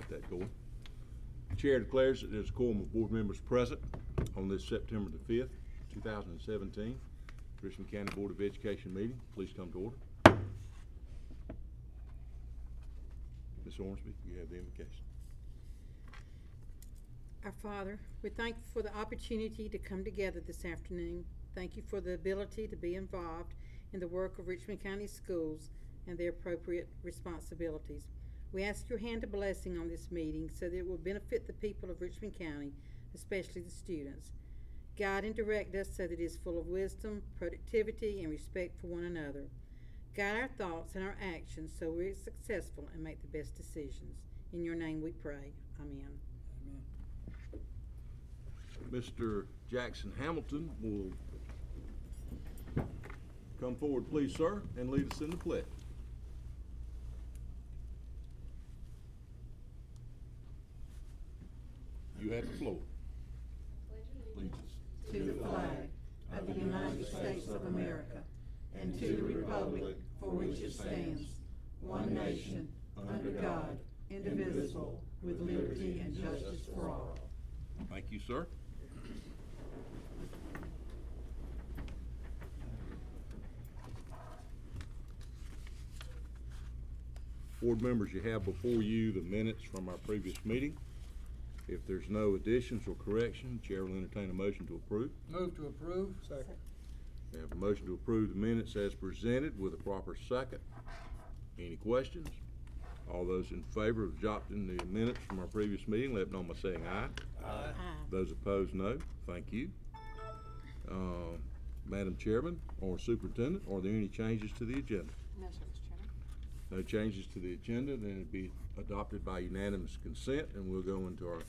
got that going. The chair declares that there's a quorum of board members present on this September the 5th, 2017, Richmond County Board of Education meeting. Please come to order. Ms. Ormsby, you have the invocation. Our Father, we thank you for the opportunity to come together this afternoon. Thank you for the ability to be involved in the work of Richmond County Schools and their appropriate responsibilities. We ask your hand of blessing on this meeting so that it will benefit the people of Richmond County, especially the students. Guide and direct us so that it is full of wisdom, productivity, and respect for one another. Guide our thoughts and our actions so we're successful and make the best decisions. In your name we pray. Amen. Mr. Jackson Hamilton will come forward, please, sir, and lead us in the pledge. You have the floor. Allegiance To the flag of the United States of America and to the republic for which it stands, one nation, under God, indivisible, with liberty and justice for all. Thank you, sir. Board members, you have before you the minutes from our previous meeting. If there's no additions or corrections, Chair will entertain a motion to approve. Move to approve. Second. We have a motion to approve the minutes as presented with a proper second. Any questions? All those in favor of adopting the minutes from our previous meeting, let it know by saying aye. Aye. Those opposed, no. Thank you. Madam Chairman or Superintendent, are there any changes to the agenda? No, sir, Mr. Chairman. No changes to the agenda, then it'd be adopted by unanimous consent, and we'll go into our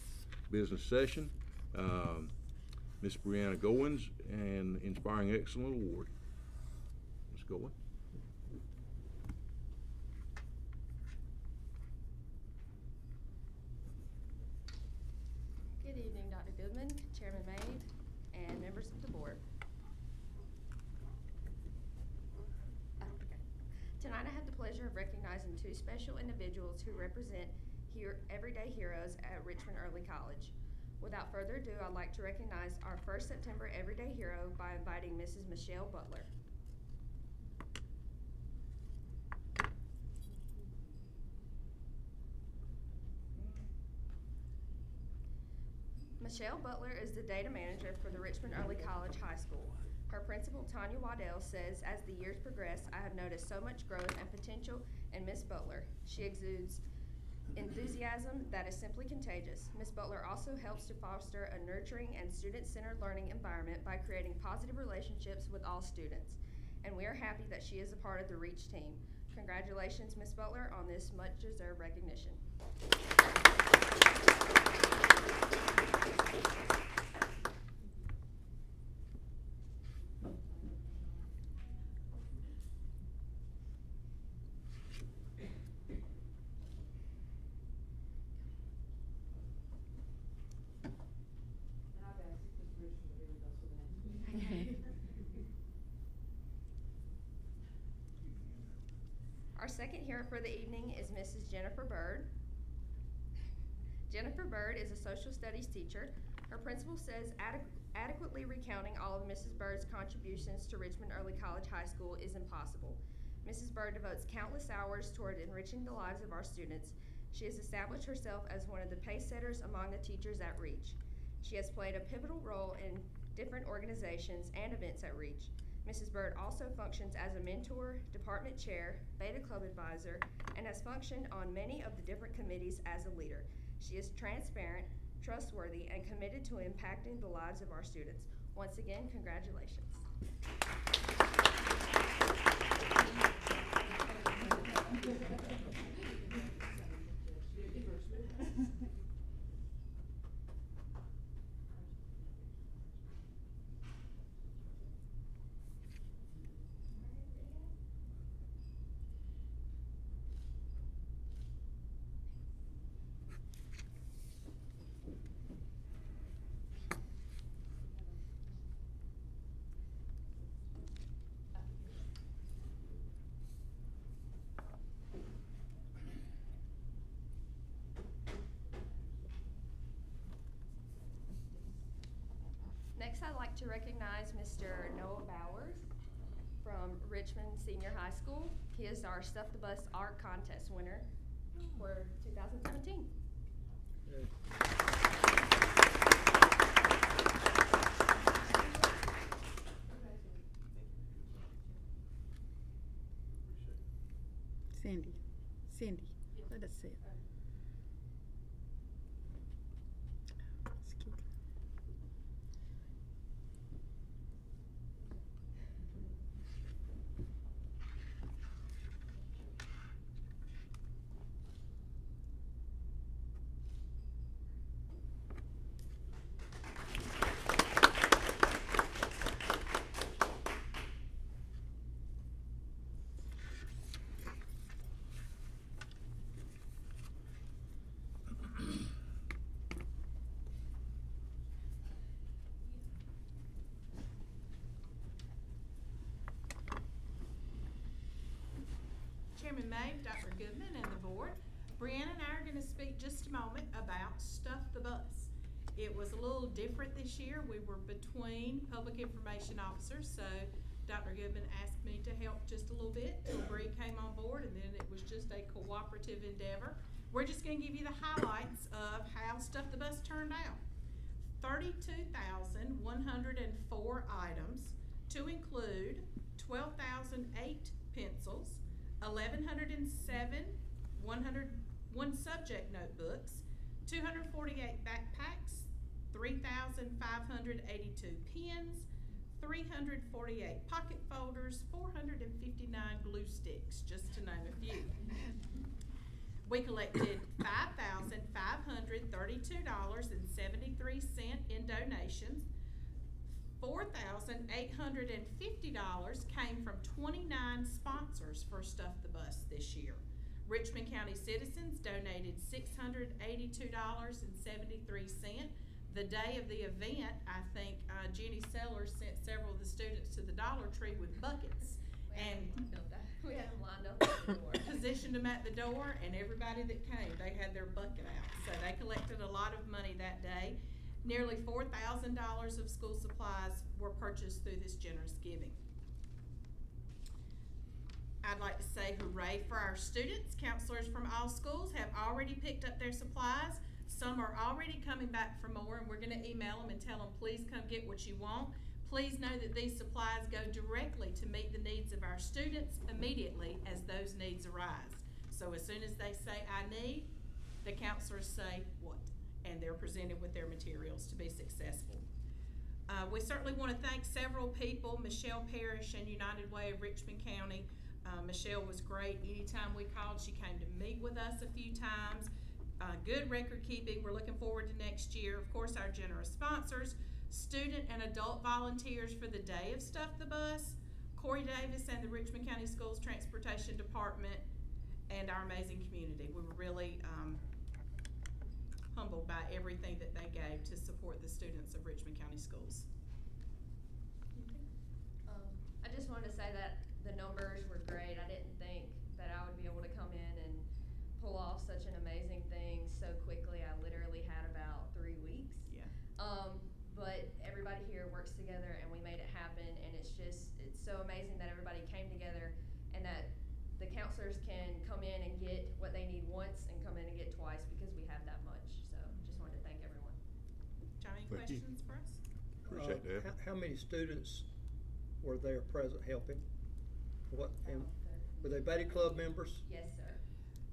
business session. Ms. Brianna Goins and Inspiring Excellent Award. Ms. Goins. Good evening, Dr. Goodman, Chairman Maid, and members of the board. Tonight I have the pleasure of recognizing two special individuals who represent everyday heroes at Richmond Early College. Without further ado, I'd like to recognize our first September Everyday Hero by inviting Mrs. Michelle Butler. Michelle Butler is the data manager for the Richmond Early College High School. Her principal, Tanya Waddell, says, as the years progress, I have noticed so much growth and potential in Miss Butler. She exudes enthusiasm that is simply contagious. Miss Butler also helps to foster a nurturing and student-centered learning environment by creating positive relationships with all students. And we are happy that she is a part of the REACH team. Congratulations, Miss Butler, on this much-deserved recognition. Our second hero for the evening is Mrs. Jennifer Bird. Jennifer Bird is a social studies teacher. Her principal says adequately recounting all of Mrs. Bird's contributions to Richmond Early College High School is impossible. Mrs. Bird devotes countless hours toward enriching the lives of our students. She has established herself as one of the pace setters among the teachers at REACH. She has played a pivotal role in different organizations and events at REACH. Mrs. Bird also functions as a mentor, department chair, Beta Club advisor, and has functioned on many of the different committees as a leader. She is transparent, trustworthy, and committed to impacting the lives of our students. Once again, congratulations. Next, I'd like to recognize Mr. Noah Bowers from Richmond Senior High School. He is our Stuff the Bus art contest winner for 2017. Cindy, let us see it. Excuse me. Chairman May, Dr. Goodman, and the board. Brianna and I are going to speak just a moment about Stuff the Bus. It was a little different this year. We were between public information officers, so Dr. Goodman asked me to help just a little bit till Bree came on board, and then it was just a cooperative endeavor. We're just going to give you the highlights of how Stuff the Bus turned out. 32,104 items, to include 12,008 pencils, 1,107 101 subject notebooks, 248 backpacks, 3,582 pens, 348 pocket folders, 459 glue sticks, just to name a few. We collected $5,532.73 in donations. $4,850 came from 29 sponsors for Stuff the Bus this year. Richmond County citizens donated $682.73. The day of the event, I think Jenny Sellers sent several of the students to the Dollar Tree with buckets We had them lined up at the door. positioned them at the door, and everybody that came, they had their bucket out. So they collected a lot of money that day. Nearly $4,000 of school supplies were purchased through this generous giving. I'd like to say hooray for our students. Counselors from all schools have already picked up their supplies. Some are already coming back for more, and we're going to email them and tell them, please come get what you want. Please know that these supplies go directly to meet the needs of our students immediately as those needs arise. So as soon as they say, I need, the counselors say, what? And they're presented with their materials to be successful. We certainly want to thank several people, Michelle Parrish and United Way of Richmond County. Michelle was great. Anytime we called, she came to meet with us a few times. Good record keeping. We're looking forward to next year. Of course, our generous sponsors, student and adult volunteers for the day of Stuff the Bus, Corey Davis and the Richmond County Schools Transportation Department, and our amazing community. We were really humbled by everything that they gave to support the students of Richmond County Schools. I just wanted to say that the numbers were great. I didn't think that I would be able to come in and pull off such an amazing thing so quickly. I literally had about 3 weeks. Yeah. But everybody here works together and we made it happen, and it's so amazing that everybody came together and that the counselors can come in and get what they need once and come in and get twice because we have that much. So just wanted to thank everyone. John, any Thank you. questions for us? Appreciate that. How many students were there present helping? What, and were they Betty Club members? Yes, sir.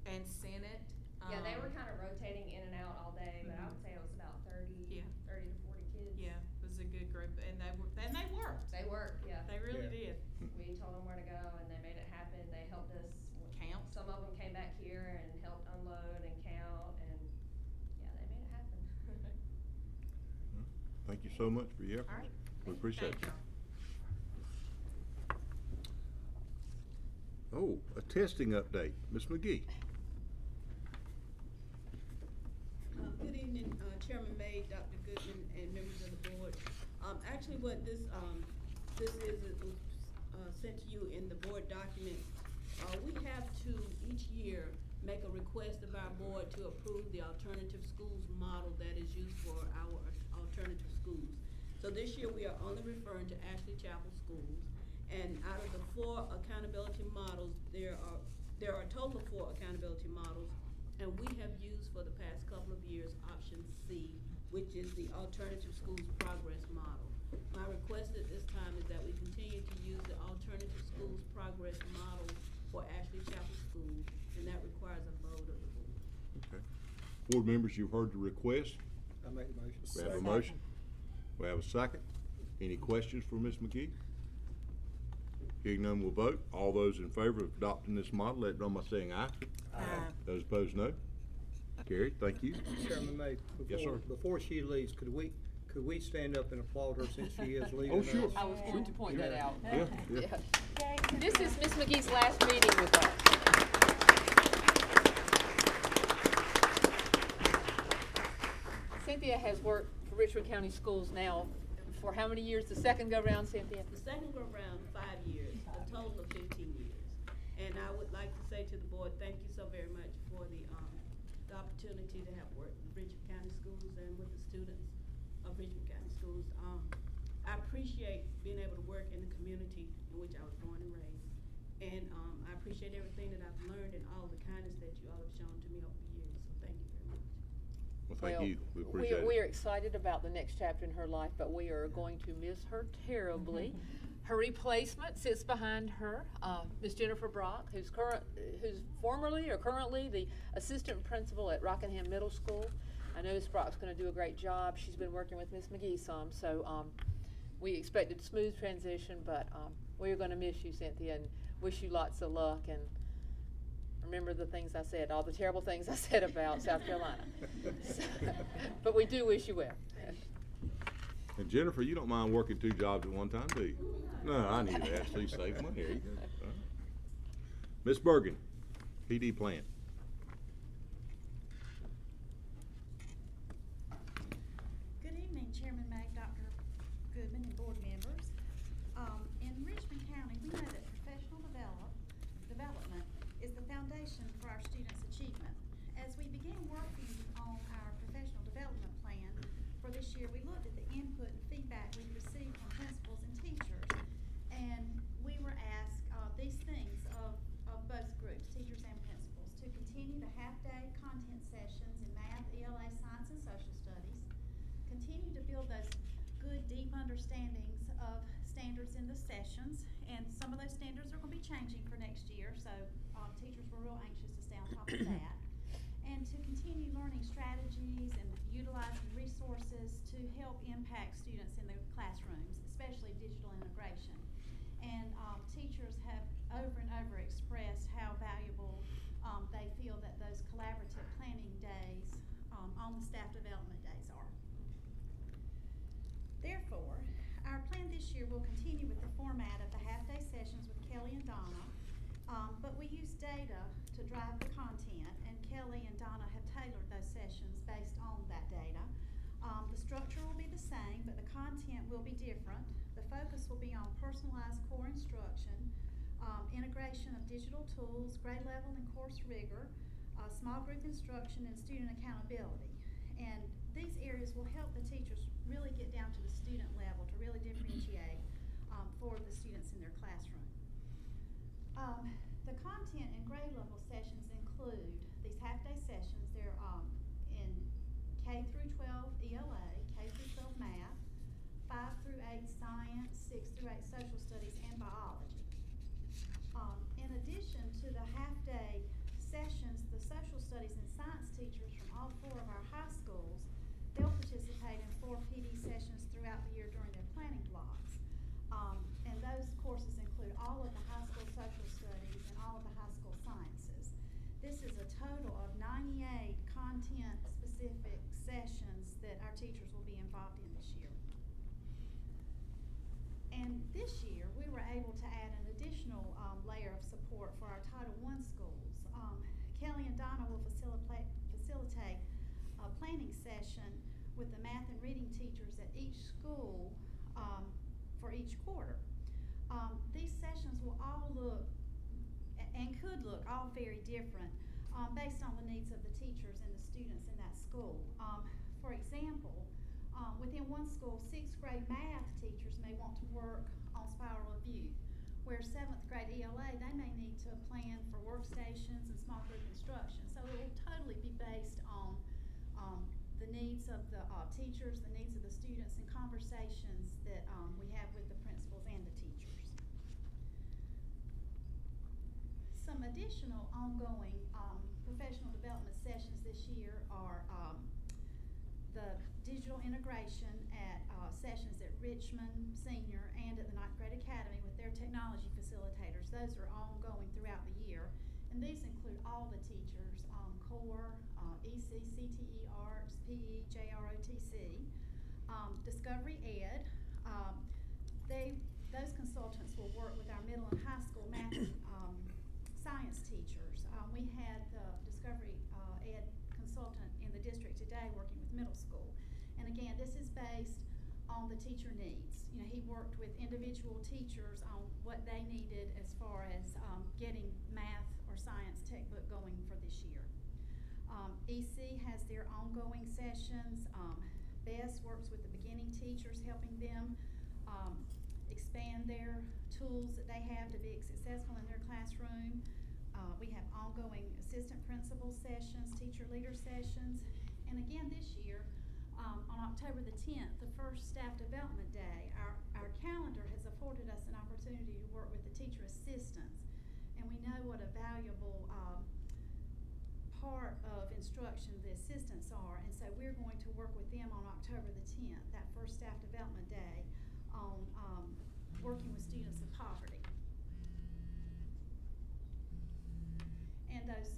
And Senate. Yeah, they were kind of rotating in and out all day, but I would say it was about 30 to 40 kids. Yeah, it was a good group, and they worked. They worked, yeah. They really Yeah. did. We told them where to go, and they made it happen. They helped us Count. Some of them came back here and helped unload and count, and yeah, they made it happen. Thank you so much for your All effort. right. We appreciate Thank you. Oh, a testing update. Ms. McGee. Good evening, Chairman May, Dr. Goodman, and members of the board. Actually, what this is, it was sent to you in the board document. We have to, each year, make a request of our board to approve the alternative schools model that is used for our alternative schools. So this year, we are only referring to Ashley Chapel schools. And out of the 4 accountability models, there are a total of 4 accountability models, and we have used for the past couple of years option C, which is the alternative schools progress model. My request at this time is that we continue to use the alternative schools progress model for Ashley Chapel schools, and that requires a vote of the board. Okay. Board members, you've heard the request. I make the motion. We have a motion. We have a second. Any questions for Ms. McGee? Hearing none, we'll vote. All those in favor of adopting this model, let it know by saying aye. Aye. Those opposed, no. Carried, thank you. Chairman May, Yes, sir. before she leaves, could we stand up and applaud her since she is leaving Oh, us? sure. I was going to point that out. Yeah, yeah. This is Miss McGee's last meeting with us. Cynthia has worked for Richmond County Schools now for how many years? The second go-round, Cynthia? The second go round, 5 years, a total of 15 years. And I would like to say to the board, thank you so very much for the opportunity to have worked with Richmond County Schools and with the students of Richmond County Schools. I appreciate being able to work in the community in which I was born and raised. And I appreciate everything that I've learned and all the kindness that you all have shown to me over the years. So thank you very much. Well, thank you. We appreciate it. We are excited about the next chapter in her life, but we are going to miss her terribly. Her replacement sits behind her, Miss Jennifer Brock, who's formerly or currently the assistant principal at Rockingham Middle School. I know Miss Brock's going to do a great job. She's been working with Miss McGee some, so we expected a smooth transition, but we're going to miss you, Cynthia, and wish you lots of luck. And remember the things I said, all the terrible things I said about South Carolina. But we do wish you well. And Jennifer, you don't mind working 2 jobs at one time, do you? No, I need to actually save money. There you go. All right. Ms. Bergen, PD plan. Good evening, Chairman May, Dr. Goodman, and board members. In Richmond County, we know that professional development is the foundation for our students' achievement. As we began working on our professional development plan for this year, we looked at the input and feedback we received from principals and teachers, and we were asked these things of both groups, teachers and principals, to continue the half-day content sessions in math, ELA, science, and social studies, continue to build those good, deep understandings of standards in the sessions, and some of those standards are going to be changing for next year, so teachers were real anxious to stay on top of that, and to continue learning strategies and utilizing resources to help impact students in their classrooms, especially digital integration. And teachers have over and over expressed how valuable they feel that those collaborative planning days on the staff development days are. Therefore, our plan this year will continue with the format of the half-day sessions with Kelly and Donna, but we use data to drive the content, and Kelly and Donna have tailored those sessions based on that data. The structure will be the same, but the content will be different. The focus will be on personalized core instruction, integration of digital tools, grade level and course rigor, small group instruction, and student accountability. And these areas will help the teachers really get down to the student level to really differentiate for the students in their classroom. The content and grade level sessions include these half-day sessions. They're in K through 12 ELA, K through 12 math, 5 through 8 science, 6 through 8 social studies, and biology. In addition to the half-day sessions, the social studies and science teachers from all 4 of our high schools, they'll participate in 4 PD sessions throughout the year during their planning blocks. And those courses include all of the high school social studies and all of the high school sciences. This is a total of 98 content-specific sessions that our teachers will be involved in this year. And this year, we were able to add an additional layer of support for our Title I schools. Kelly and Donna will facilitate a planning session with the math and reading teachers at each school for each quarter. These sessions will all look and could look all very different based on the needs of the teachers and the students in that school. For example, within one one school, sixth grade math teachers may want to work on spiral of youth, where seventh grade ELA, they may need to plan for workstations and small group instruction. So it will totally be based on the needs of the teachers, the needs of the students, and conversations that we have with the principals and the teachers. Some additional ongoing professional development sessions this year are the digital integration at sessions at Richmond Senior and at the Ninth Grade Academy with their technology facilitators. Those are ongoing throughout the year, and these include all the teachers, core, EC, CTE, ARTS, PE, JROTC, Discovery Ed. Those consultants will work with our middle and high school math and science teachers. We had the Discovery Ed consultant in the district today working with middle school. And again, this is based on the teacher needs. You know, he worked with individual teachers on what they needed as far as getting math or science textbook going for this year. EC has their ongoing sessions. BESS works with the beginning teachers, helping them expand their tools that they have to be successful in their classroom. We have ongoing assistant principal sessions, teacher leader sessions. And again this year, on October the 10th, the first staff development day, our calendar has afforded us an opportunity to work with the teacher assistants. And we know what a valuable part of instruction the assistants are. And so we're going to work with them on October the 10th, that first staff development day, on working with students of poverty. And those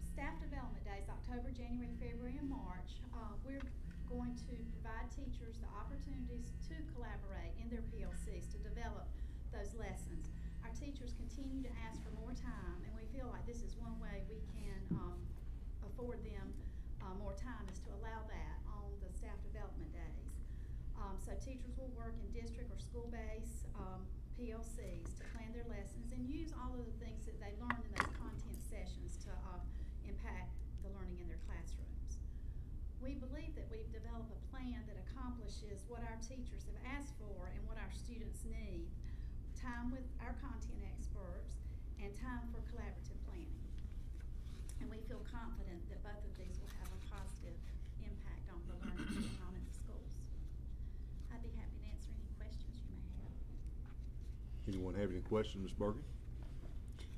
staff development days, October, January, February, and March, we're going to provide teachers the opportunities to collaborate in their PLCs to develop those lessons. Our teachers continue to ask for more time, and we feel like this is one way we can afford them more time, is to allow that on the staff development days. So teachers will work in district or school-based PLCs to plan their lessons and use all of the things that they learned in those content sessions to impact the learning in their classrooms. We believe that we've developed a plan that accomplishes what our teachers have asked for and what our students need: time with our content experts and time for collaborative planning. And we feel confident that both of these will have a positive impact on the learning going on in the schools. I'd be happy to answer any questions you may have. Anyone have any questions, Ms. Bergen?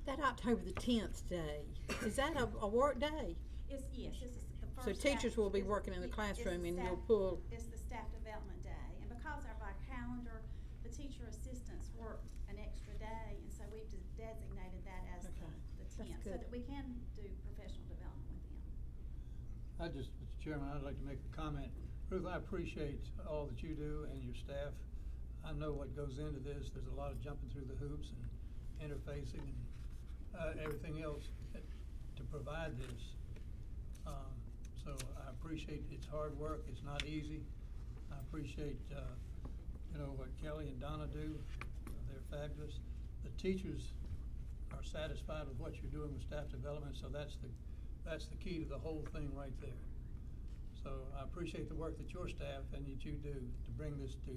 That October the 10th day, is that a work day? Yes, it's the first. So teachers will be it's- working in the it's classroom and staff- you'll pull. It's the staff development day, and because of our calendar, the teacher assistants work an extra day, and so we've designated that as the That's 10th, so good. that we can do professional development with them. Mr. Chairman, I'd like to make a comment. Ruth, I appreciate all that you do and your staff. I know what goes into this. There's a lot of jumping through the hoops and interfacing and everything else to provide this. So I appreciate it's hard work. It's not easy. I appreciate what Kelly and Donna do. They're fabulous. The teachers are satisfied with what you're doing with staff development, so that's the key to the whole thing right there. So I appreciate the work that your staff and that you do to bring this to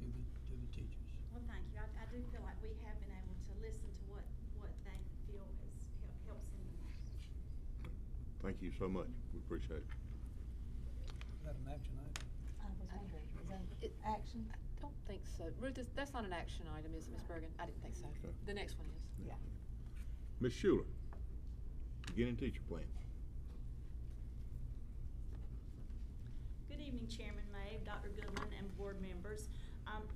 the teachers. Well, thank you. I do feel like we have been able to listen to what they feel helps them the most. Thank you so much. We appreciate it. Is that an action item? I was wondering, is that action? I don't think so. Ruth, that's not an action item, is it, Ms. Bergen? I didn't think so. Okay. The next one is. Yeah. Ms. Schuler, beginning teacher plan. Good evening, Chairman May, Dr. Goodman, and board members.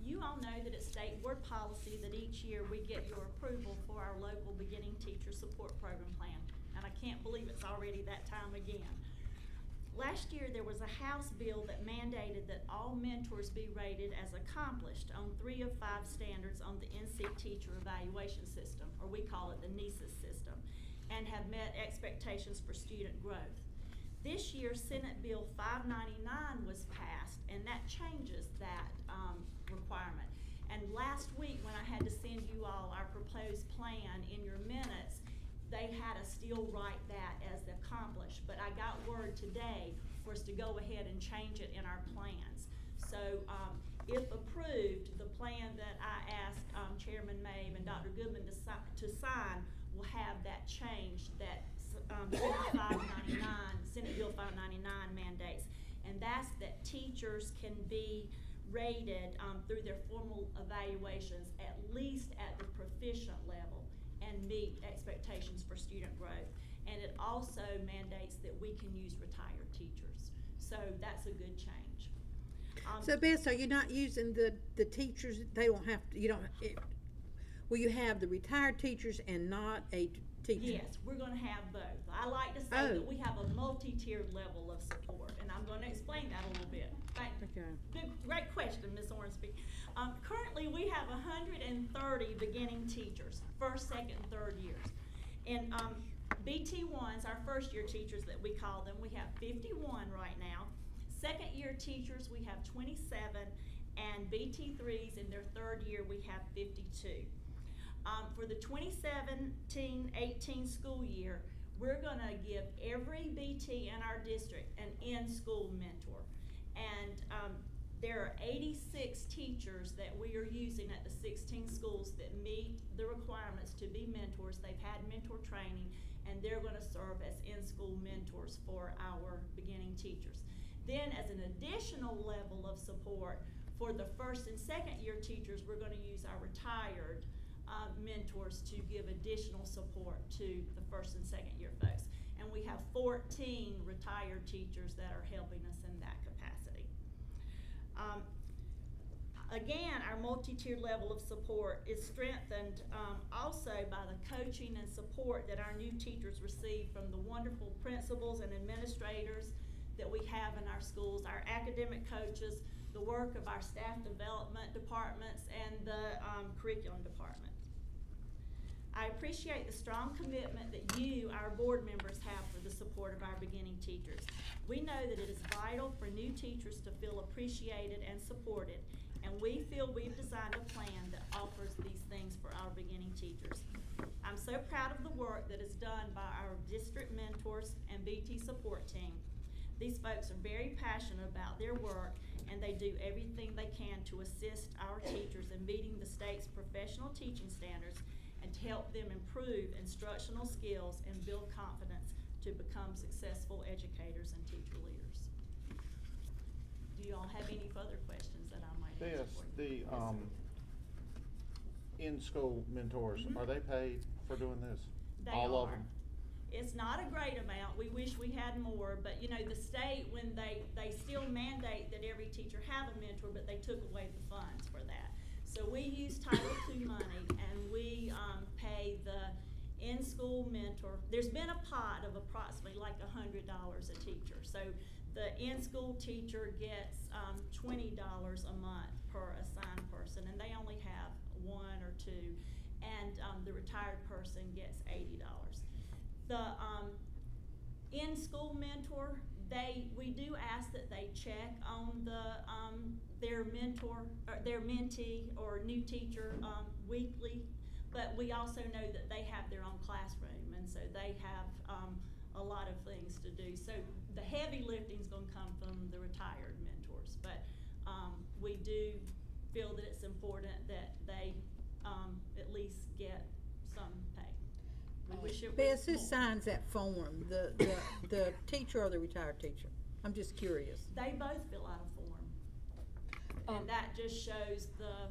You all know that it's state board policy that each year we get your approval for our local beginning teacher support program plan. And I can't believe it's already that time again. Last year, there was a House bill that mandated that all mentors be rated as accomplished on 3 of 5 standards on the NC Teacher Evaluation System, or we call it the NESIS system, and have met expectations for student growth. This year, Senate Bill 599 was passed, and that changes that requirement. And last week, when I had to send you all our proposed plan in your minutes, they had us still write that as accomplished, but I got word today for us to go ahead and change it in our plans. So approved, the plan that I asked Chairman Mabe and Dr. Goodman to sign will have that change that Senate Bill 599 mandates. And that's that teachers can be rated through their formal evaluations at least at the proficient level and meet expectations for student growth. And it also mandates that we can use retired teachers. So that's a good change. So Beth, so you're not using the teachers, they don't have to, you don't, will you have the retired teachers and not a teacher? Yes, we're gonna have both. I like to say that we have a multi-tiered level of support, and I'm gonna explain that a little bit. Okay. Good, great question, Ms. Ornsby. Currently, we have 130 beginning teachers, first, second, and third years. And BT1s, our first year teachers that we call them, we have 51 right now. Second year teachers, we have 27, and BT3s in their third year, we have 52. For the 2017-18 school year, we're gonna give every BT in our district an in-school mentor. And there are 86 teachers that we are using at the 16 schools that meet the requirements to be mentors. They've had mentor training, and they're gonna serve as in-school mentors for our beginning teachers. Then as an additional level of support for the first and second year teachers, we're gonna use our retired mentors to give additional support to the first and second year folks. And we have 14 retired teachers that are helping us in that capacity. Again, our multi-tiered level of support is strengthened also by the coaching and support that our new teachers receive from the wonderful principals and administrators that we have in our schools, our academic coaches, the work of our staff development departments, and the curriculum department. I appreciate the strong commitment that you, our board members, have for the support of our beginning teachers. We know that it is vital for new teachers to feel appreciated and supported, and we feel we've designed a plan that offers these things for our beginning teachers. I'm so proud of the work that is done by our district mentors and BT support team. These folks are very passionate about their work, and they do everything they can to assist our teachers in meeting the state's professional teaching standards and to help them improve instructional skills and build confidence to become successful educators and teacher leaders. Do you all have any further questions that I might answer for you? The in-school mentors, are they paid for doing this? They All are. of them? It's not a great amount. We wish we had more, but you know, the state, when they still mandate that every teacher have a mentor, but they took away the funds for that. So we use Title II money, and we pay the in-school mentor. There's been a pot of approximately like $100 a teacher. So the in-school teacher gets $20 a month per assigned person, and they only have one or two, and the retired person gets $80. The in-school mentor, we do ask that they check on their mentor, or their mentee or new teacher weekly, but we also know that they have their own classroom, and so they have a lot of things to do. So the heavy lifting is going to come from the retired mentors, but we do feel that it's important that they at least get some pay. We wish it Bess, who was more. signs that form? The teacher or the retired teacher? I'm just curious. They both fill out a form. And that just shows the,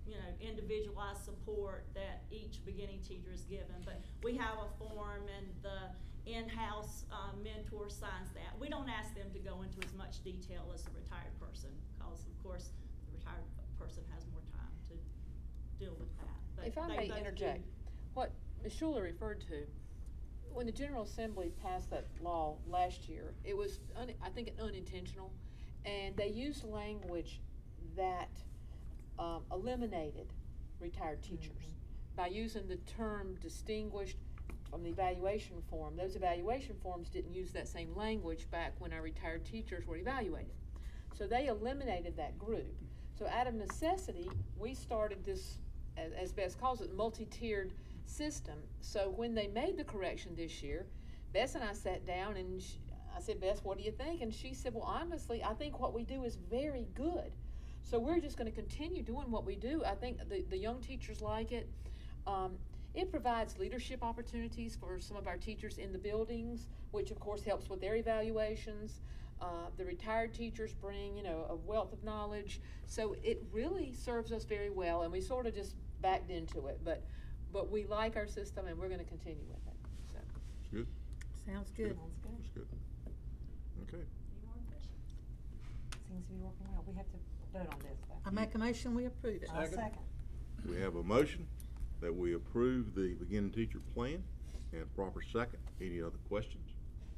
you know, individualized support that each beginning teacher is given. But we have a form, and the in-house mentor signs that. We don't ask them to go into as much detail as the retired person, because of course the retired person has more time to deal with that. But If I they may both interject, do. what Ms. Schuler referred to, when the General Assembly passed that law last year, it was, I think, unintentional, and they used language that eliminated retired teachers by using the term distinguished from the evaluation form. Those evaluation forms didn't use that same language back when our retired teachers were evaluated. So they eliminated that group. So out of necessity, we started this, as Bess calls it, multi-tiered system. So when they made the correction this year, Bess and I sat down, and I said, Bess, what do you think? And she said, well, honestly, I think what we do is very good. So we're just gonna continue doing what we do. I think the young teachers like it. It provides leadership opportunities for some of our teachers in the buildings, which of course helps with their evaluations. The retired teachers bring, a wealth of knowledge. So it really serves us very well, and we sort of just backed into it. But we like our system, and we're gonna continue with it, so. It's good. Sounds good. Sounds good. It's good. Okay. Any more questions? Seems to be working well. We have to vote on this, though. I make a motion, we approve it. Second. Second. We have a motion that we approve the beginning teacher plan and a proper second. Any other questions?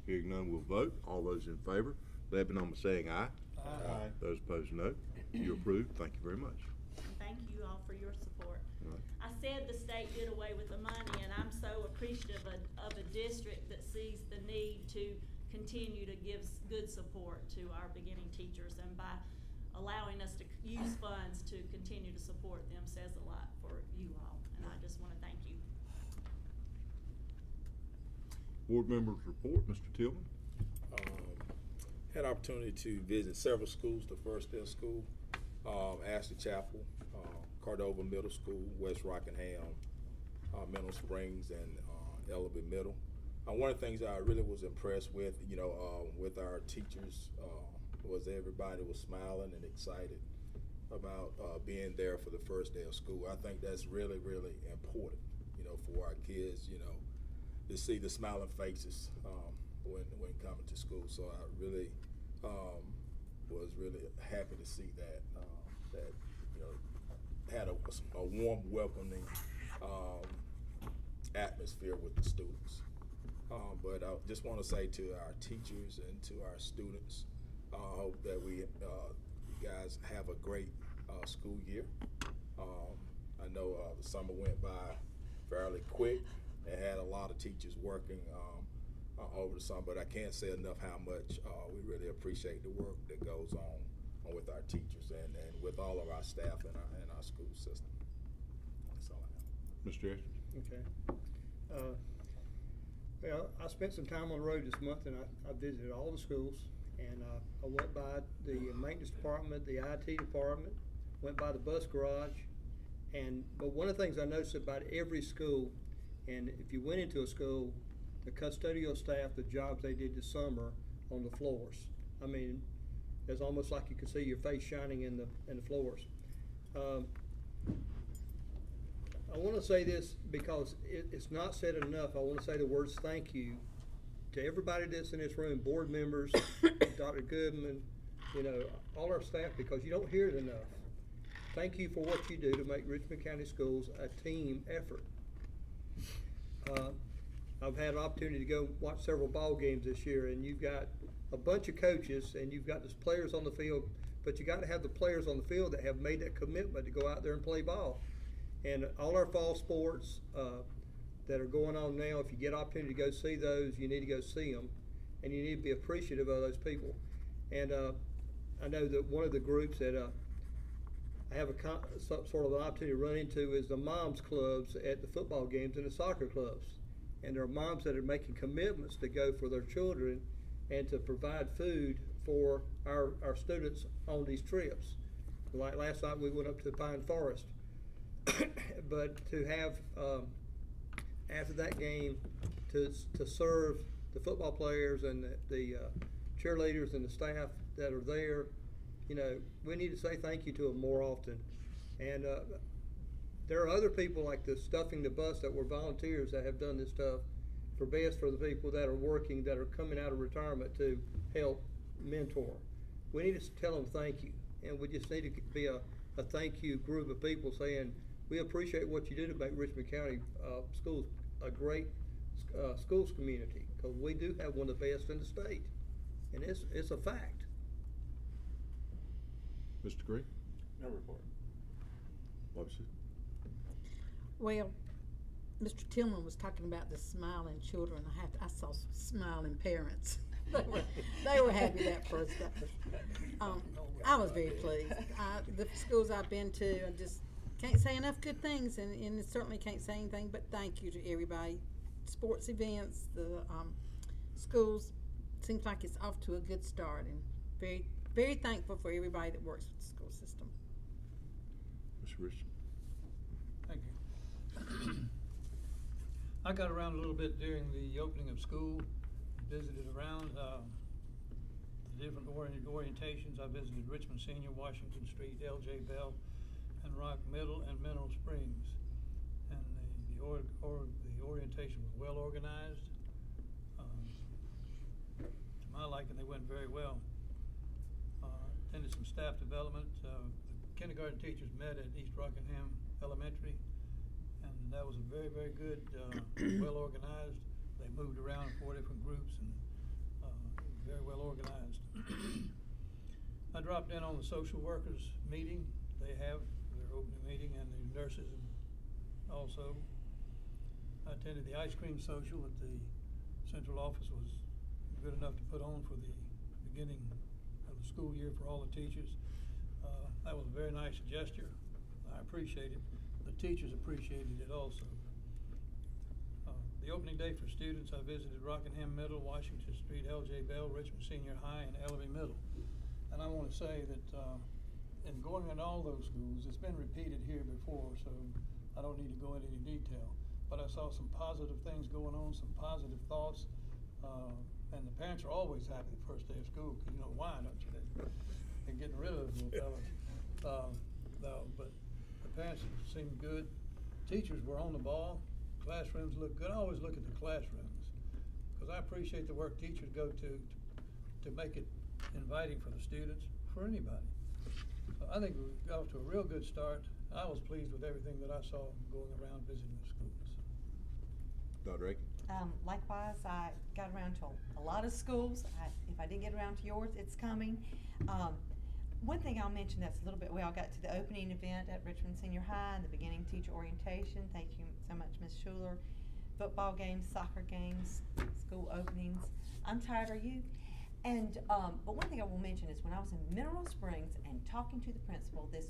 Hearing none, we'll vote. All those in favor, let it be known by saying aye. Aye. Those opposed, no. You approve. Thank you very much. And thank you all for your support. Right. I said the state did away with the money, and I'm so appreciative of a district that sees the need to continue to give good support to our beginning teachers, and by allowing us to use funds to continue to support them says a lot for you all, and I just wanna thank you. Board members report, Mr. Tillman. Had opportunity to visit several schools, the first day of school, Ashley Chapel, Cordova Middle School, West Rockingham, Mineral Springs, and Ellaby Middle. One of the things I really was impressed with, with our teachers, was everybody was smiling and excited about being there for the first day of school. I think that's really, really important, for our kids, to see the smiling faces when coming to school. So I really was really happy to see that had a warm, welcoming atmosphere with the students. But I just want to say to our teachers and to our students, I hope that you guys have a great school year. I know the summer went by fairly quick and had a lot of teachers working over the summer, but I can't say enough how much we really appreciate the work that goes on with our teachers and with all of our staff in our school system. That's all I have. Mr. Ashton. Okay. Well, I spent some time on the road this month, and I visited all the schools, and I went by the maintenance department, the IT department, went by the bus garage, but one of the things I noticed about every school, and if you went into a school, the custodial staff, the jobs they did this summer on the floors. I mean, it's almost like you could see your face shining in the floors. I want to say this because it's not said enough. I want to say the words thank you to everybody that's in this room, board members, Dr. Goodman, all our staff, because you don't hear it enough. Thank you for what you do to make Richmond County Schools a team effort. I've had an opportunity to go watch several ball games this year, and you've got a bunch of coaches and you've got the players on the field, but you got to have the players on the field that have made that commitment to go out there and play ball. And all our fall sports that are going on now, if you get an opportunity to go see those, you need to go see them, and you need to be appreciative of those people. And I know that one of the groups that I have sort of an opportunity to run into is the moms clubs at the football games and the soccer clubs. And there are moms that are making commitments to go for their children and to provide food for our students on these trips. Like last night we went up to the Pine Forest. But to have, after that game, to serve the football players and the cheerleaders and the staff that are there, we need to say thank you to them more often. And there are other people like the Stuffing the Bus that were volunteers that have done this stuff for best for the people that are working, that are coming out of retirement to help mentor. We need to tell them thank you, and we just need to be a thank you group of people saying, we appreciate what you do to make Richmond County schools a great schools community, because we do have one of the best in the state, and it's a fact. Mr. Green? No report. Obviously. Well, Mr. Tillman was talking about the smiling children. I saw some smiling parents. they were happy that first day. I was very pleased. The schools I've been to, I just can't say enough good things, and certainly can't say anything but thank you to everybody. Sports events, the schools, seems like it's off to a good start, and very very thankful for everybody that works with the school system. Mr. Richardson? Thank you. I got around a little bit during the opening of school, visited around the different orientations. I visited Richmond Senior, Washington Street, L.J. Bell, and Rock Middle and Mineral Springs. And the orientation was well organized. To my liking, they went very well. Attended some staff development. The kindergarten teachers met at East Rockingham Elementary, and that was a very, very good, well organized. They moved around in 4 different groups and very well organized. I dropped in on the social workers meeting. They have their opening meeting, and the nurses also. I attended the ice cream social that the central office was good enough to put on for the beginning of the school year for all the teachers. That was a very nice gesture. I appreciate it. The teachers appreciated it also. The opening day for students, I visited Rockingham Middle, Washington Street, L.J. Bell, Richmond Senior High, and Ellerby Middle. And I want to say that in going in all those schools, it's been repeated here before, so I don't need to go into any detail. But I saw some positive things going on, some positive thoughts, and the parents are always happy the first day of school, because you know why, don't you? They're getting rid of those little fellas. No, but the parents seemed good. Teachers were on the ball. Classrooms look good. I always look at the classrooms, because I appreciate the work teachers go to make it inviting for the students, for anybody. So I think we got off to a real good start. I was pleased with everything that I saw going around visiting the schools. Dr. Aiken? Likewise, I got around to a lot of schools. If I didn't get around to yours, it's coming. One thing I'll mention that's a little bit, we all got to the opening event at Richmond Senior High and the beginning teacher orientation. Thank you so much, Ms. Schuler. Football games, soccer games, school openings. I'm tired, are you? And, but one thing I will mention is when I was in Mineral Springs and talking to the principal, this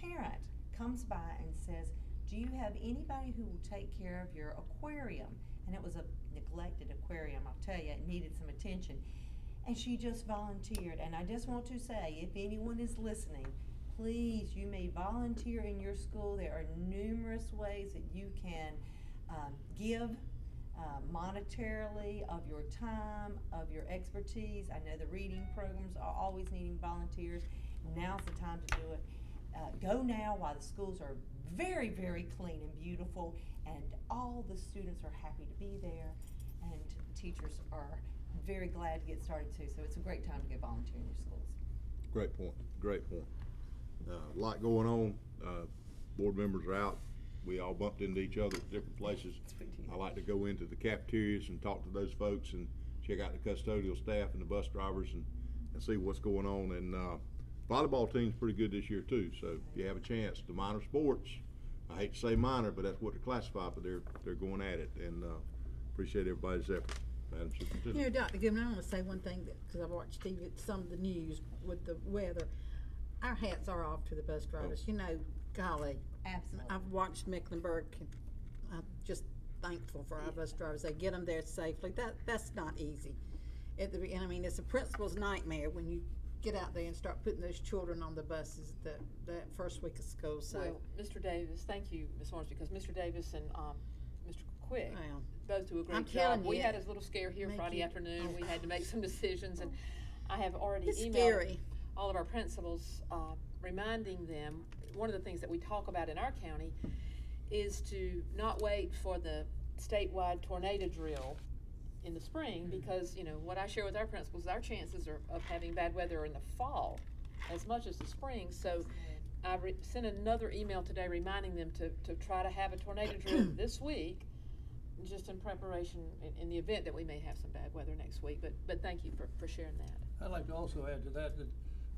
parent comes by and says, do you have anybody who will take care of your aquarium? And it was a neglected aquarium, I'll tell you, it needed some attention. And she just volunteered, and I just want to say, if anyone is listening, please, you may volunteer in your school. There are numerous ways that you can give monetarily of your time, of your expertise. I know the reading programs are always needing volunteers. Now's the time to do it. Go now while the schools are very, very clean and beautiful, and all the students are happy to be there, and teachers are very glad to get started too. So it's a great time to go volunteer in your schools. Great point. Great point. A lot going on. Board members are out. We all bumped into each other at different places. I like to go into the cafeterias and talk to those folks and check out the custodial staff and the bus drivers and see what's going on. And volleyball team's pretty good this year too. So if you have a chance, the minor sports, I hate to say minor, but that's what they're classified, but they're going at it, and appreciate everybody's effort. Madam Superintendent. You know, Dr. Goodman, I want to say one thing, because I've watched TV, some of the news with the weather. Our hats are off to the bus drivers. Oh. You know, golly. Absolutely. I've watched Mecklenburg. I'm just thankful for our bus drivers. They get them there safely. That's not easy. And I mean, it's a principal's nightmare when you get out there and start putting those children on the buses that first week of school. So, Well, Mr. Davis, thank you, Ms. Orange, because Mr. Davis and Mr. Quick well, both do a great I'm job. telling We you, had a little scare here make Friday you- afternoon. We had to make some decisions, and I have already it's emailed scary. all of our principals, reminding them, one of the things that we talk about in our county is to not wait for the statewide tornado drill in the spring, because, you know, what I share with our principals, our chances of having bad weather in the fall as much as the spring. So I sent another email today reminding them to try to have a tornado drill this week, just in preparation in the event that we may have some bad weather next week. But thank you for sharing that. I'd like to also add to that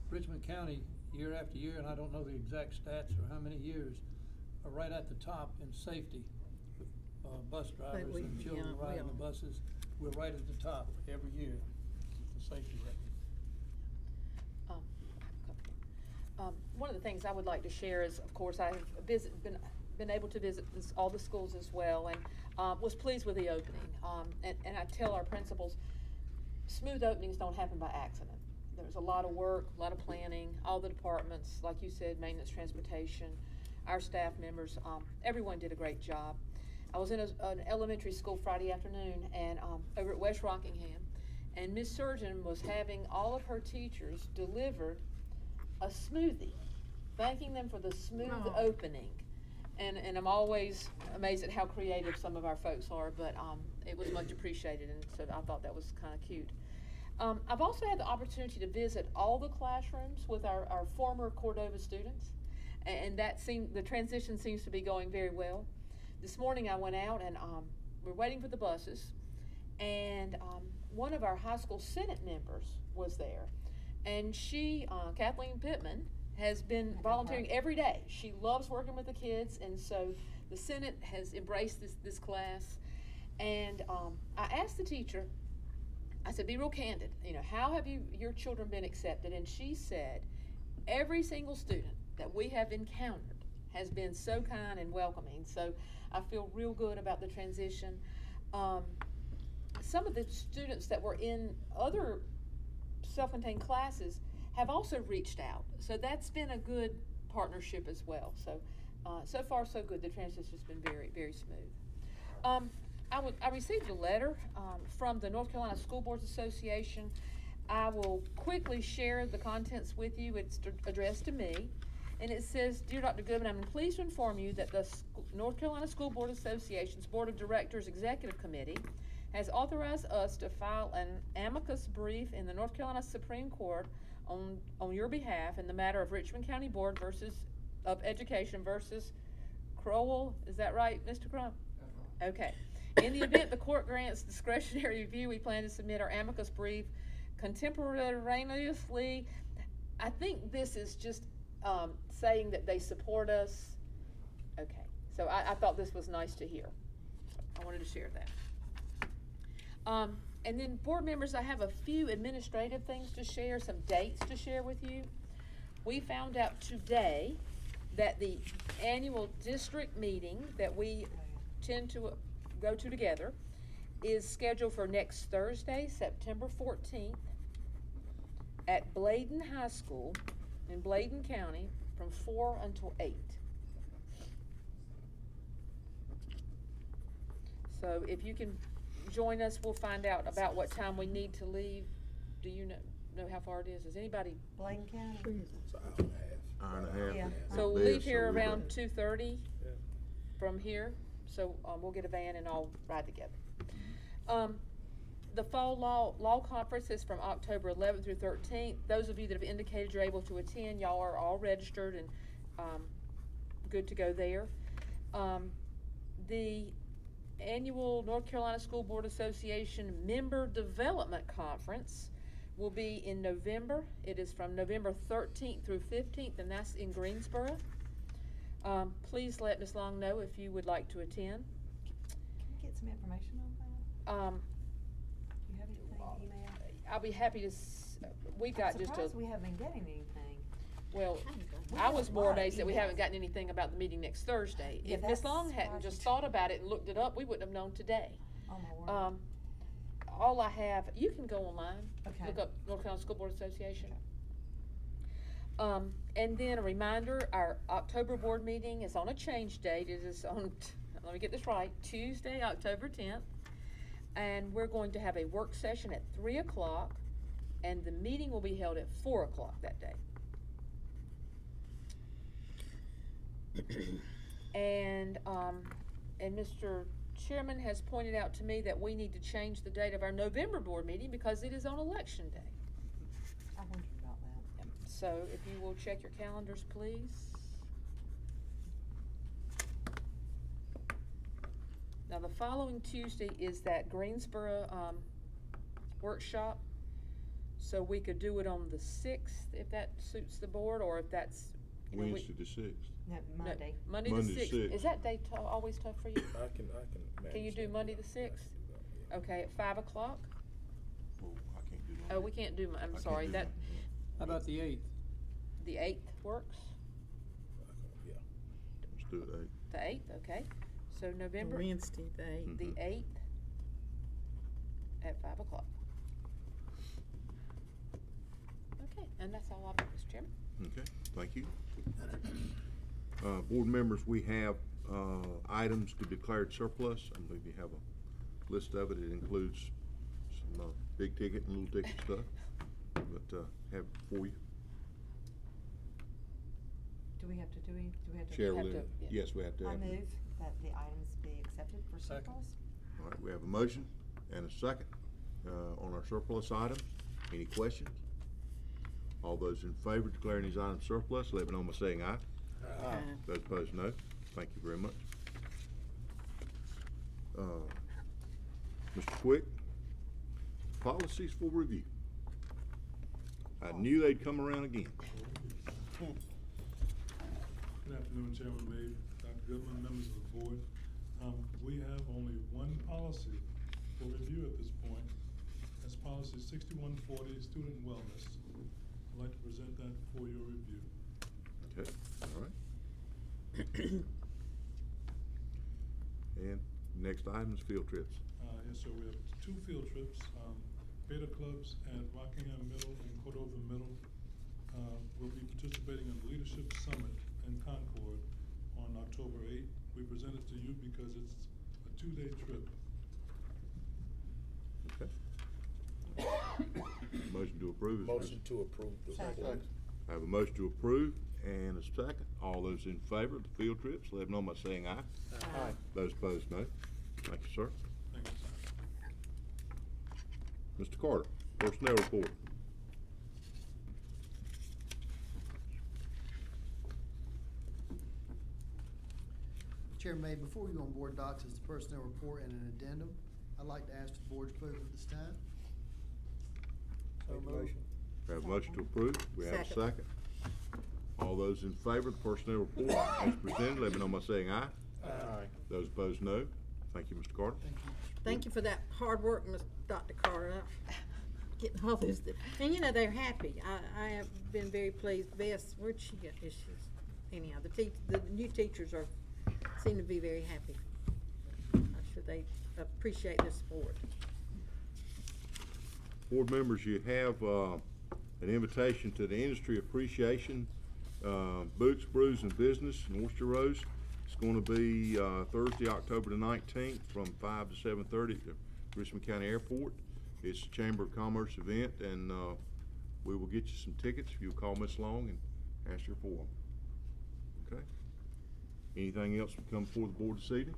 Richmond County, year after year, and I don't know the exact stats or how many years, are right at the top in safety. With bus drivers and children riding the buses, we're right at the top every year, the safety record. One of the things I would like to share is, of course, I have been able to visit all the schools as well, and was pleased with the opening. And I tell our principals, smooth openings don't happen by accident. there was a lot of work, a lot of planning, all the departments, like you said, maintenance, transportation, our staff members, everyone did a great job. I was in an elementary school Friday afternoon and over at West Rockingham, and Miss Surgeon was having all of her teachers delivered a smoothie, thanking them for the smooth opening. And I'm always amazed at how creative some of our folks are, but it was much appreciated, and so I thought that was kind of cute. I've also had the opportunity to visit all the classrooms with our former Cordova students, and the transition seems to be going very well. This morning I went out and we're waiting for the buses, and one of our high school Senate members was there, and she, Kathleen Pittman, has been volunteering every day. She loves working with the kids, and so the Senate has embraced this class. And I asked the teacher, I said, be real candid, how have your children been accepted? And she said, every single student that we have encountered has been so kind and welcoming. So I feel real good about the transition. Some of the students that were in other self-contained classes have also reached out. So that's been a good partnership as well. So, so far so good. The transition's been very, very smooth. I received a letter from the North Carolina School Boards Association. I will quickly share the contents with you. It's addressed to me. And it says, Dear Dr. Goodman, I'm pleased to inform you that the North Carolina School Board Association's Board of Directors Executive Committee has authorized us to file an amicus brief in the North Carolina Supreme Court on your behalf in the matter of Richmond County Board of Education versus Crowell. Is that right, Mr. Crump? Okay. In the event the court grants discretionary review, we plan to submit our amicus brief contemporaneously. I think this is just saying that they support us. Okay. So I thought this was nice to hear. I wanted to share that. And then board members, I have a few administrative things to share, some dates to share with you. We found out today that the annual district meeting that we tend to go to together is scheduled for next Thursday, September 14th at Bladen High School in Bladen County from 4 until 8. So if you can join us, we'll find out about what time we need to leave. Do you know how far it is? Does anybody? Bladen County. It's an hour and a half. Hour and a half. Yeah. So we'll There, leave here we around got- 2:30 Yeah. from here. So we'll get a van and all ride together. The fall law conference is from October 11th through 13th. Those of you that have indicated you're able to attend, y'all are all registered and good to go there. The annual North Carolina School Board Association Member Development Conference will be in November. It is from November 13th through 15th, and that's in Greensboro. Please let Ms. Long know if you would like to attend. Can we get some information on that? Do you have anything, email? I'll be happy to, we got I'm just a, surprised we haven't been getting anything. well, We I got was a more lot of amazed that we emails. haven't gotten anything about the meeting next Thursday. Yeah, If Ms. that's Long hadn't just surprising. thought about it and looked it up, we wouldn't have known today. Oh, my word. All I have, you can go online, Okay. look up North Carolina School Board Association. And then a reminder, our October board meeting is on a change date. It is on, let me get this right, Tuesday, October 10th. And we're going to have a work session at 3 o'clock, and the meeting will be held at 4 o'clock that day. And Mr. Chairman has pointed out to me that we need to change the date of our November board meeting because it is on election day. I wondered about that. So if you will check your calendars, please. Now, the following Tuesday is that Greensboro workshop. So we could do it on the 6th if that suits the board, or if that's, you know, Wednesday the 6th. No, no, Monday. Monday Monday the the 6th. 6th. Is that day always tough for you? I can manage. Can you do that. Monday the I can 6th? do that, yeah. Okay, at 5 o'clock? Oh, I can't do Oh, Monday. we can't do, I I'm can't sorry, do that, Monday. How about the 8th? the 8th works? Yeah. Let's do it 8. The 8th, okay. So November, Wednesday, the 8th. the 8th at 5 o'clock. Okay, and that's all I've got, Mr. Chairman. Okay, thank you. Board members, we have items to declared surplus. I believe you have a list of it. It includes some big ticket and little ticket stuff, but have it for you. Do we have to Cheryl, have to- yeah. yes, we have to I have. move that the items be accepted for Second. surplus. All right, we have a motion and a second on our surplus items. Any questions? All those in favor of declaring these items surplus, let me know by saying aye. Aye. Those opposed, no. Thank you very much. Mr. Quick, policies for review. I knew they'd come around again. Good afternoon, Chairman May, Dr. Goodman, members of the board. We have only one policy for review at this point. That's policy 6140, student wellness. I'd like to present that for your review. Okay, all right. And next item is field trips. Yes, sir, we have 2 field trips, Beta Clubs at Rockingham Middle and Cordova Middle. Will be participating in the Leadership Summit in Concord on October 8th. We present it to you because it's a 2-day trip. Okay. Motion to approve is. Motion to approve the Second. report. I have a motion to approve and a second. All those in favor of the field trips, let them know by saying aye. Aye. Those opposed, no. Thank you, sir. Thank you, sir. Mr. Carter, personnel report. Chair May, before we go on board docs, is the personnel report and an addendum. I'd like to ask for the board's approval at this time. Make the motion. We have a motion to approve. We have a Second. second. All those in favor of the personnel report as presented, let me know by saying aye. Aye. Those opposed, no. Thank you, Mr. Carter. Thank you. Thank you for that hard work, Dr. Carter. Getting all this, and you know, they're happy. I have been very pleased. Bess, where'd she get issues? Anyhow, the new teachers seem to be very happy. I'm sure they appreciate the support. Board members, you have an invitation to the Industry Appreciation Boots, Brews, and Business in Worcester Rose. It's going to be Thursday, October the 19th from 5 to 7:30 at the Richmond County Airport. It's a Chamber of Commerce event, and we will get you some tickets if you'll call Miss Long and ask her for them. Okay? Anything else to come before the board this evening?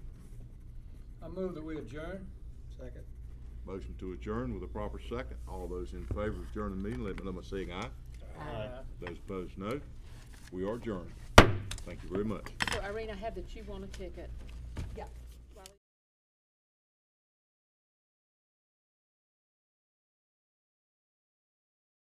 I move that we adjourn. Second. Motion to adjourn with a proper second. All those in favor of adjourning the meeting, let me know by saying aye. Aye. Those opposed, no. We are adjourned. Thank you very much. So Irene, I have that you want a ticket. Yeah.